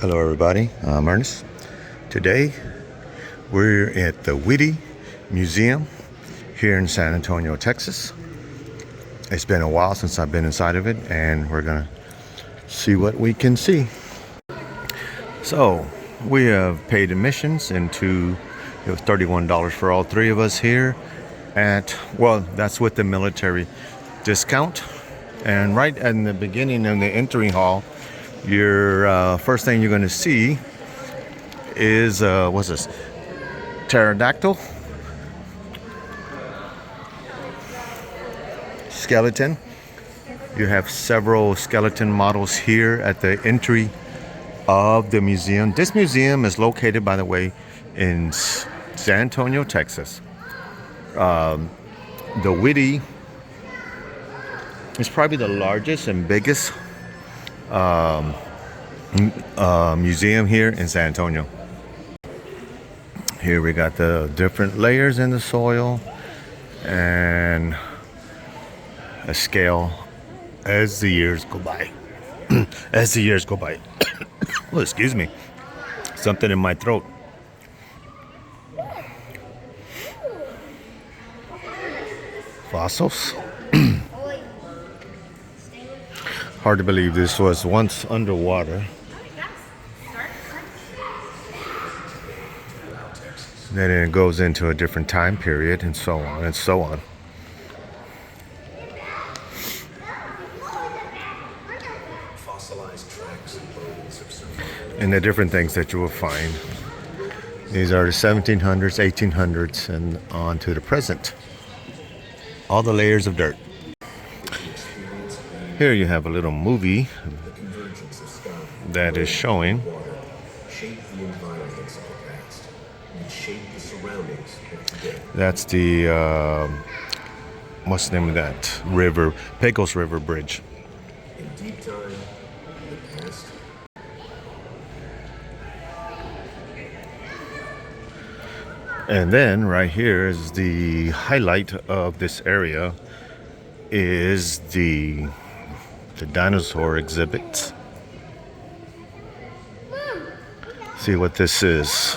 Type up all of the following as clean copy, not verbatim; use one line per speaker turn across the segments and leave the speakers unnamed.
Hello everybody, I'm Ernest. Today we're at the Witte Museum here in San Antonio, Texas. It's been a while since I've been inside of it and we're gonna see what we can see. So we have paid admissions into, it was $31 for all three of us here that's with the military discount. And right in the beginning in the entry hall, your first thing you're going to see is what's this? Pterodactyl skeleton. You have several skeleton models here at the entry of the museum. This museum is located, by the way, in San Antonio, Texas. The Witte is probably the largest and biggest museum here in San Antonio. Here we got the different layers in the soil and a scale as the years go by. As the years go by. Oh, excuse me. Something in my throat. Fossils. Hard to believe this was once underwater. Then it goes into a different time period and so on and so on. And the different things that you will find. These are the 1700s, 1800s, and on to the present. All the layers of dirt. Here you have a little movie that is showing that's the what's the name of that river? Pecos River Bridge. And then right here is the highlight of this area is the Dinosaur Exhibit. See what this is.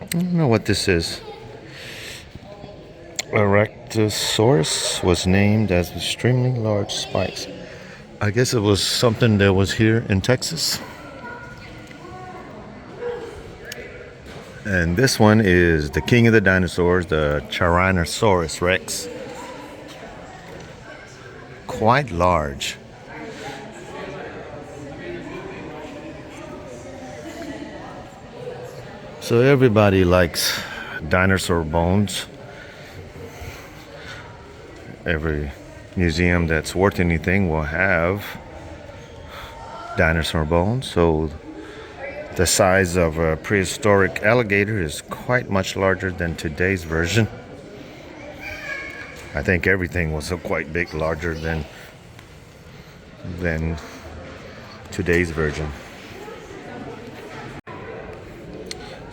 I don't know what this is. Rattlesnake was named as extremely large spikes. I guess it was something that was here in Texas. And this one is the king of the dinosaurs, the Tyrannosaurus Rex. Quite large. So everybody likes dinosaur bones. Every museum that's worth anything will have dinosaur bones. So the size of a prehistoric alligator is quite much larger than today's version. I think everything was quite big, larger than today's version.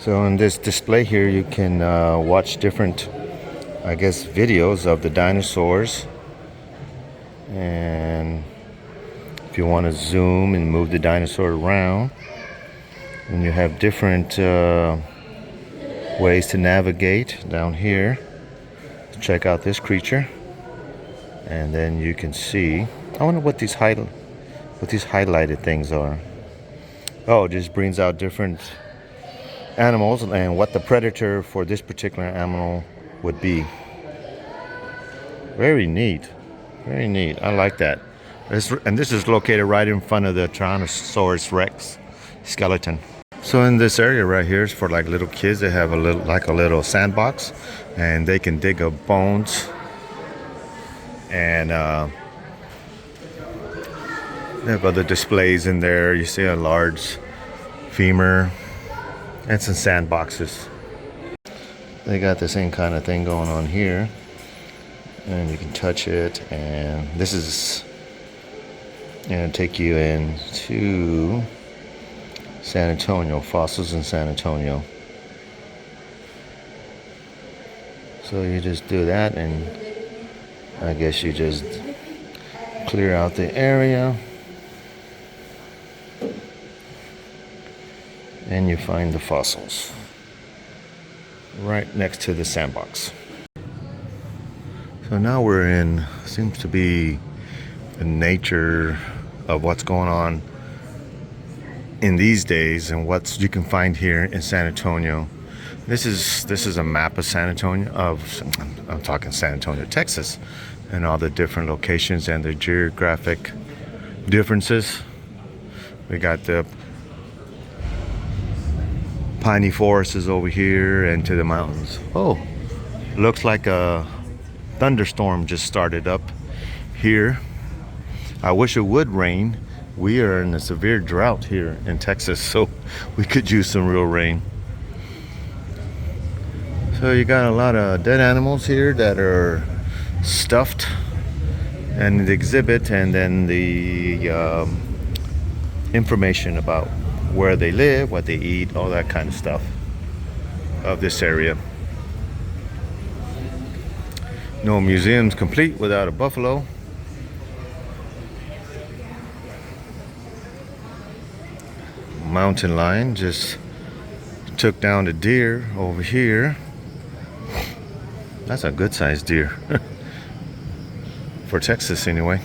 So in this display here, you can watch different, I guess, videos of the dinosaurs. And if you want to zoom and move the dinosaur around, and you have different ways to navigate down here to check out this creature. And then you can see, I wonder what these highlighted things are. Oh, it just brings out different animals and what the predator for this particular animal would be. Very neat. Very neat. I like that. And this is located right in front of the Tyrannosaurus Rex skeleton. So in this area right here is for like little kids. They have a little sandbox, and they can dig up bones. And they have other displays in there. You see a large femur and some sandboxes. They got the same kind of thing going on here, and you can touch it. And this is going to take you into San Antonio, fossils in San Antonio. So you just do that, and I guess you just clear out the area, and you find the fossils right next to the sandbox. So now we're in, seems to be the nature of what's going on in these days and what you can find here in San Antonio. This is a map of San Antonio, I'm talking San Antonio, Texas, and all the different locations and the geographic differences. We got the piney forest is over here and to the mountains. Oh, looks like a thunderstorm just started up here. I wish it would rain. We are in a severe drought here in Texas, so we could use some real rain. So you got a lot of dead animals here that are stuffed, and the exhibit, and then the information about where they live, what they eat, all that kind of stuff of this area. No museum's complete without a buffalo. Mountain lion just took down the deer over here. That's a good sized deer. For Texas anyway.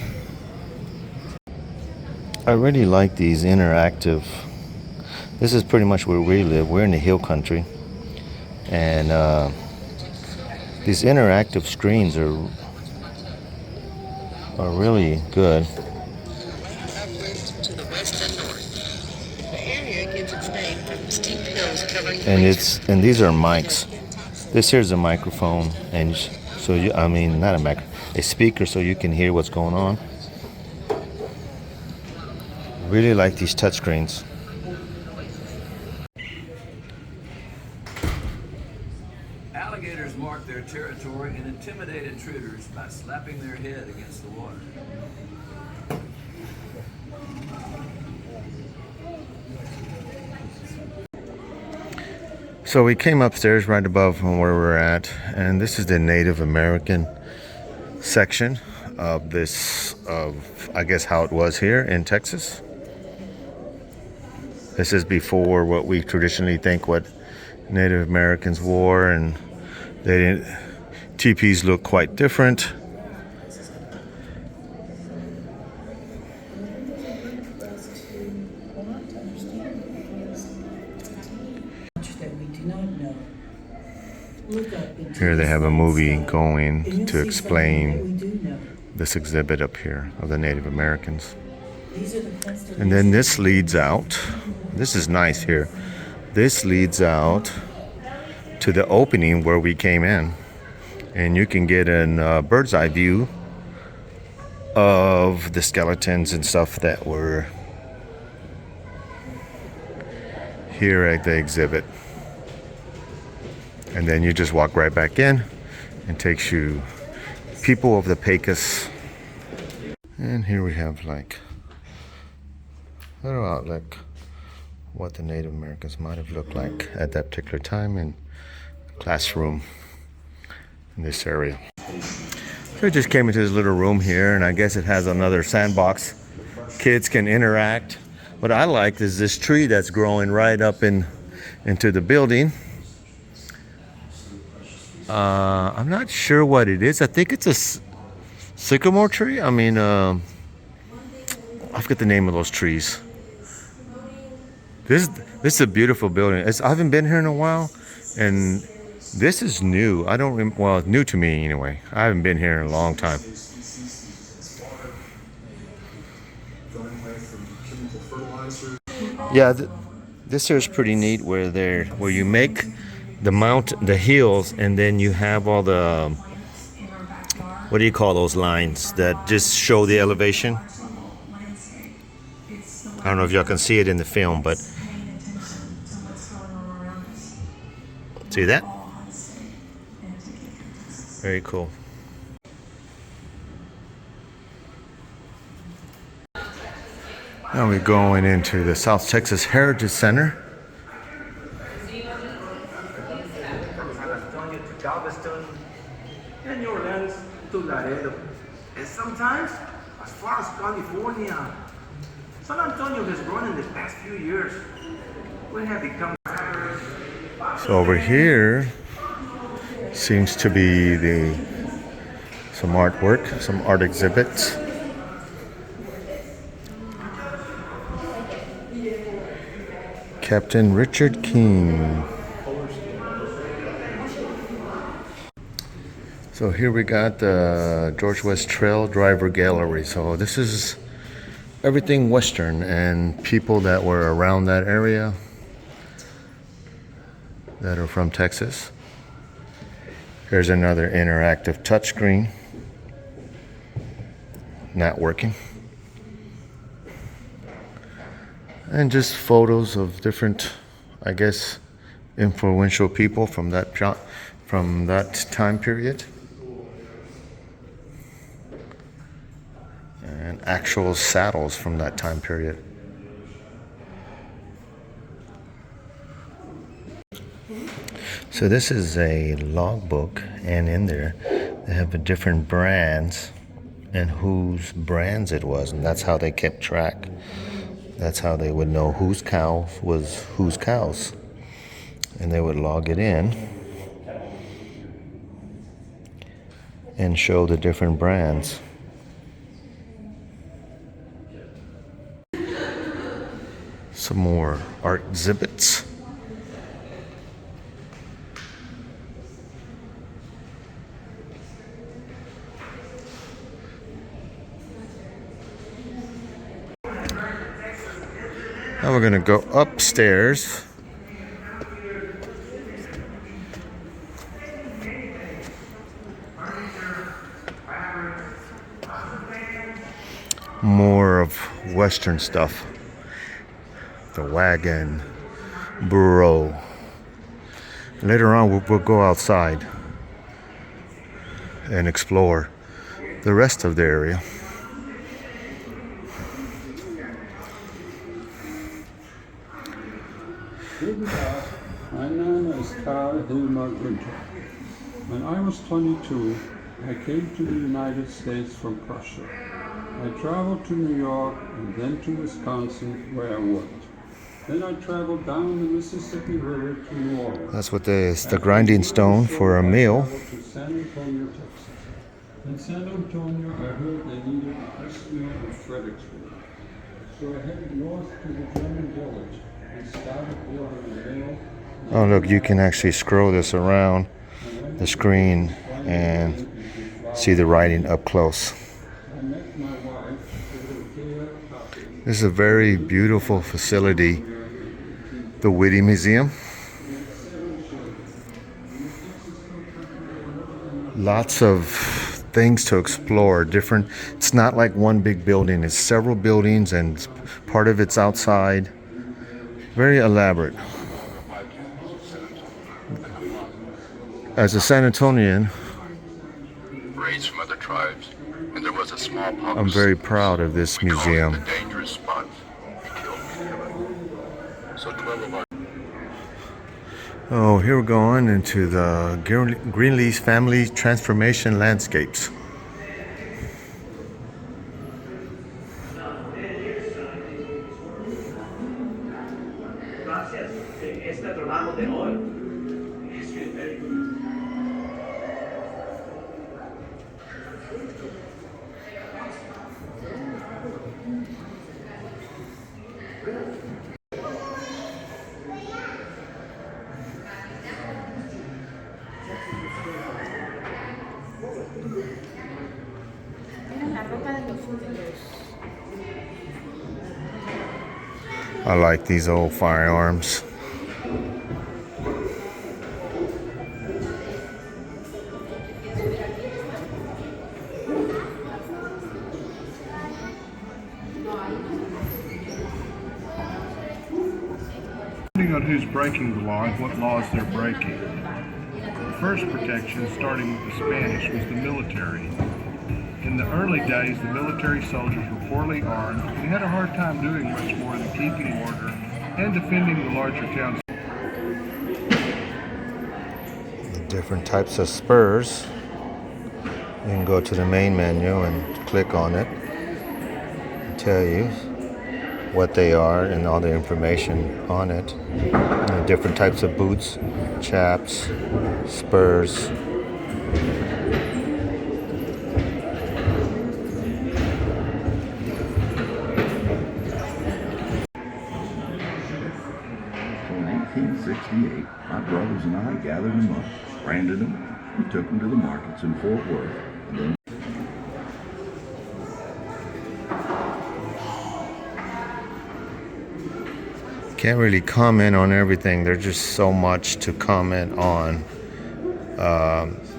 I really like these interactive. This is pretty much where we live. We're in the hill country, and these interactive screens are really good. And these are mics. This here's a microphone, and so not a mic, a speaker, so you can hear what's going on. Really like these touchscreens.
Alligators mark their territory and intimidate intruders by slapping their head against the water.
So we came upstairs right above from where we're at, and this is the Native American section of this, I guess how it was here in Texas. This is before what we traditionally think what Native Americans wore, and they didn't. Teepees look quite different. Here they have a movie going to explain this exhibit up here of the Native Americans. And then this leads out. This is nice here. This leads out to the opening where we came in. And you can get a bird's eye view of the skeletons and stuff that were here at the exhibit. And then you just walk right back in and takes you people of the Pecos. And here we have like what the Native Americans might have looked like at that particular time in classroom in this area. So I just came into this little room here, and I guess it has another sandbox. Kids can interact. What I like is this tree that's growing right up into the building. I'm not sure what it is. I think it's a sycamore tree. I forget the name of those trees. This is a beautiful building. I haven't been here in a while, and this is new. Well, new to me anyway. I haven't been here in a long time. Yeah, this here is pretty neat. Where you make the hills, and then you have all the what do you call those lines that just show the elevation? I don't know if y'all can see it in the film, but see that? Very cool. Now we're going into the South Texas Heritage Center.
to Galveston, and New Orleans to Laredo, and sometimes as far as California. San Antonio has grown in the past few years. We have become.
So over here seems to be some artwork, some art exhibits. Captain Richard King. So here we got the George West Trail Driver Gallery. So this is everything Western and people that were around that area that are from Texas. Here's another interactive touchscreen. Not working. And just photos of different, I guess, influential people from that time period. And actual saddles from that time period. So this is a logbook, and in there they have the different brands and whose brands it was, and that's how they kept track. That's how they would know whose cow was whose cows, and they would log it in and show the different brands. Some more art exhibits. Now we're gonna go upstairs. More of Western stuff. The Wagon Bro. Later on we'll go outside and explore the rest of the area.
Guten Tag, mein Name ist Karl Hilmar Günther. When I was 22, I came to the United States from Prussia. I traveled to New York and then to Wisconsin, where I worked. Then I traveled down the Mississippi River to New Orleans.
That's what it's the grinding stone for a meal.
To San Antonio, Texas. In San Antonio, I heard they needed a ice mill in Fredericksburg. So I headed north to the German village and started building a mill.
Oh look, you can actually scroll this around the screen and see the writing up close.
I met my wife.
This is a very beautiful facility, the Witte Museum. Lots of things to explore, different. It's not like one big building, it's several buildings and part of it's outside. Very elaborate. As a San Antonian,
raised from other tribes, and there was a smallpox.
I'm very proud of this
We called it
museum.
the dangerous spot. We killed many of them. So 12 of our
Oh, here we're going into the Greenleaf's Family Transformation Landscapes. I like these old firearms.
Depending on who's breaking the law and what laws they're breaking. The first protection, starting with the Spanish, was the military. In the early days, the military soldiers were poorly armed and had a hard time doing much more than keeping order and defending the larger towns.
Different types of spurs. You can go to the main menu and click on it and tell you what they are and all the information on it. And different types of boots, chaps, spurs.
In 1868, my brothers and I gathered them up, branded them, and took them to the markets in Fort Worth. And then
Can't really comment on everything. There's just so much to comment on.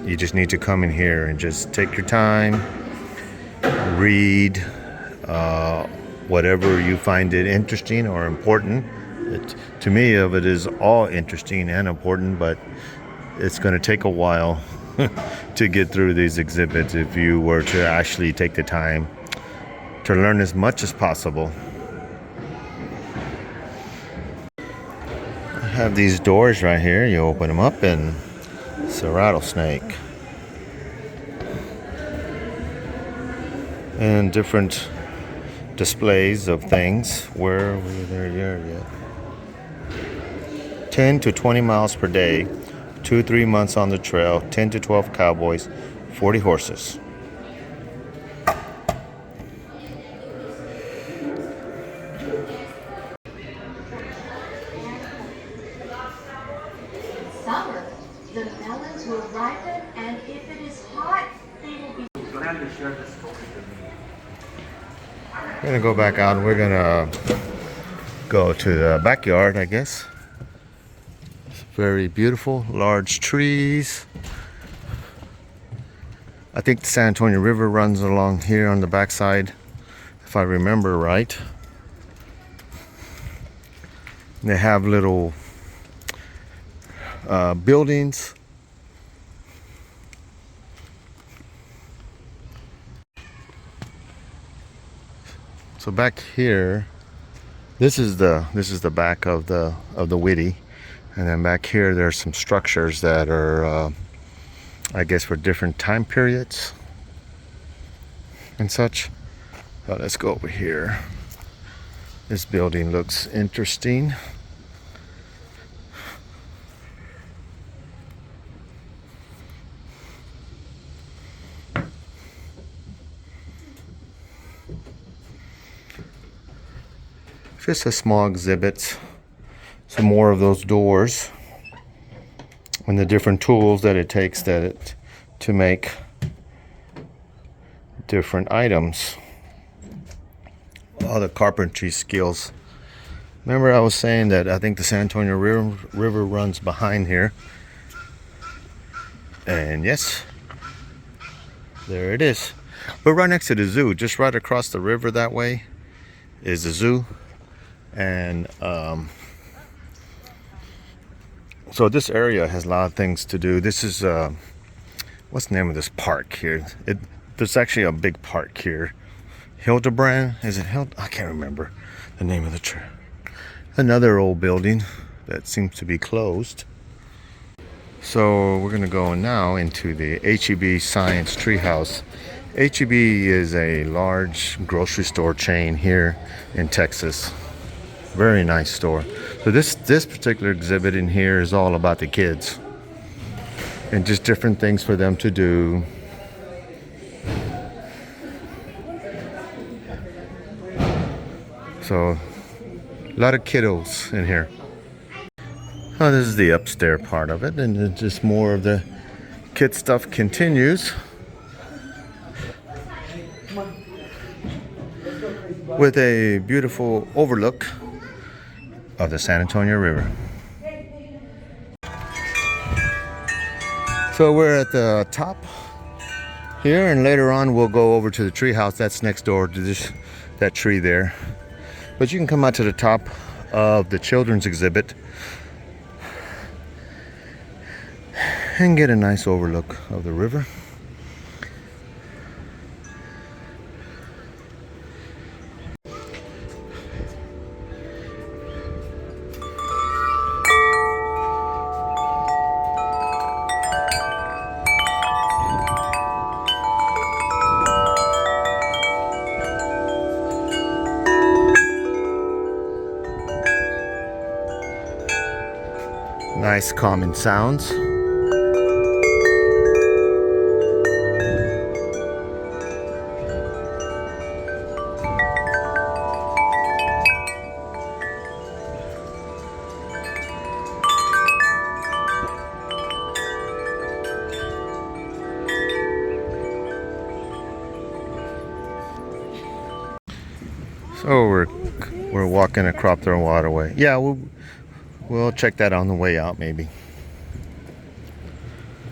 You just need to come in here and just take your time, read whatever you find it interesting or important. To me, it is all interesting and important, but it's going to take a while to get through these exhibits if you were to actually take the time to learn as much as possible. I have these doors right here. You open them up and it's a rattlesnake. And different displays of things. Where are we there yet? 10 to 20 miles per day, 2-3 months on the trail, 10 to 12 cowboys, 40 horses.
Summer, the melons will ripen, and if it is hot, they will be.
Glad to share this story with me.
We're gonna go back out. We're gonna go to the backyard, I guess. It's very beautiful, large trees. I think the San Antonio River runs along here on the backside, if I remember right. They have little buildings. So back here, this is the back of the Witte, and then back here there's some structures that are I guess for different time periods and such. But let's go over here. This building looks interesting. Just a small exhibit. Some more of those doors and the different tools that it takes to make different items. All the carpentry skills. Remember I was saying that I think the San Antonio River runs behind here. And yes, there it is. We're right next to the zoo. Just right across the river that way is the zoo. And so this area has a lot of things to do. This is what's the name of this park here? There's actually a big park here. Hildebrand, is it I can't remember the name of the tree. Another old building that seems to be closed. So we're gonna go now into the HEB Science Treehouse. HEB is a large grocery store chain here in Texas. Very nice store. So this particular exhibit in here is all about the kids and just different things for them to do. So a lot of kiddos in here. Oh, this is the upstairs part of it, and then just more of the kid stuff continues with a beautiful overlook of the San Antonio River. So we're at the top here, and later on we'll go over to the tree house that's next door to that tree there. But you can come out to the top of the children's exhibit and get a nice overlook of the river. nice calming sounds. So we're walking across the waterway. Yeah, we'll check that on the way out maybe.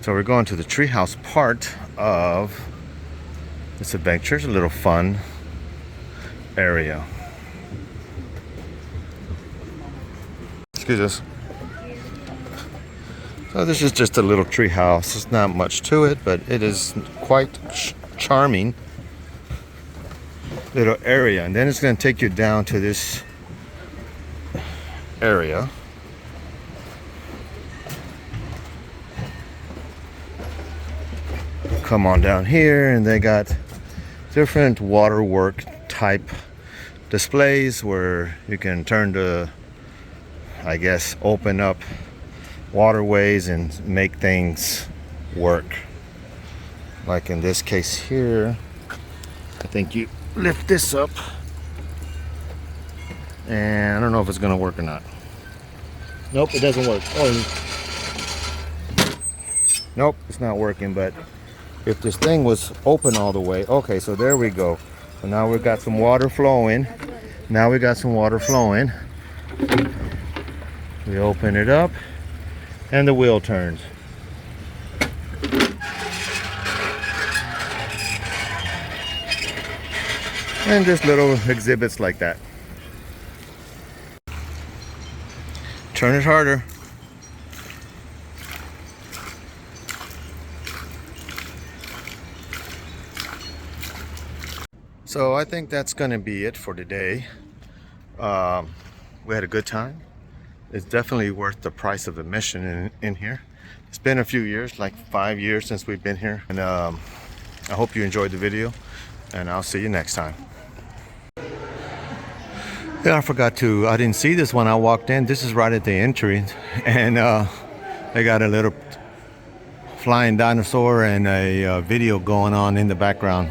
So we're going to the treehouse part of this adventure. It's a little fun area. Excuse us. So this is just a little treehouse. There's not much to it, but it is quite charming little area. And then it's going to take you down to this area. Come on down here, and they got different waterwork type displays where you can turn to, I guess, open up waterways and make things work. Like in this case here, I think you lift this up, and I don't know if it's gonna work or not. Nope, it doesn't work. Oh, nope, it's not working. But if this thing was open all the way, okay, so there we go. So now we've got some water flowing. Now we got some water flowing. We open it up, and the wheel turns. And just little exhibits like that. Turn it harder. So I think that's gonna be it for today. We had a good time. It's definitely worth the price of admission in here. It's been a few years, like 5 years since we've been here. And I hope you enjoyed the video, and I'll see you next time. Yeah, I didn't see this when I walked in. This is right at the entry, and they got a little flying dinosaur and a video going on in the background.